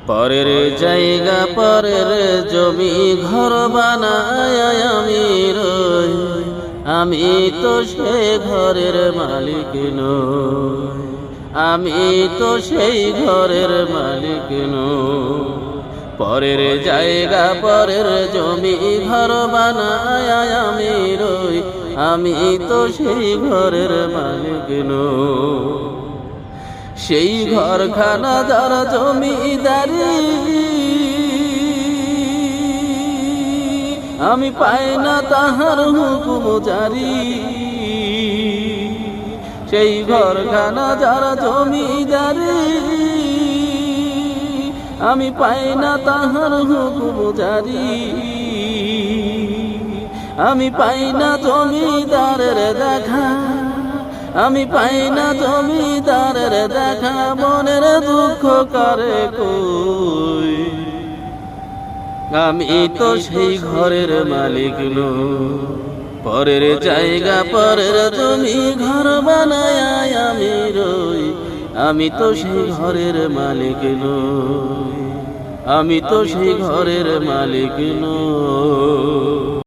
পরের জায়গা পরের জমি ঘর বানায় আমি রই, আমি তো সে ঘরের মালিক নই, আমি তো সেই ঘরের মালিক নই। পরের জায়গা পরের জমি ঘর বানায় আমি রই, আমি তো সেই ঘরের মালিক নই। সেই ঘরখানা যার জমিদারি আমি পাই না তাহার হুকুম জারি। সেই ঘরখানা যার জমিদারি আমি পাই না তাহার হুকুম জারি। আমি পাই না জমিদারের দেখা, আমি পাই না জমিদারের দেখা, মনের দুঃখ কারে কই। আমি তো সেই ঘরের মালিক নই, পরের জায়গা পরের জমি ঘর বানায় আমি রই, আমি তো সেই ঘরের মালিক নই, আমি তো সেই ঘরের মালিক নই।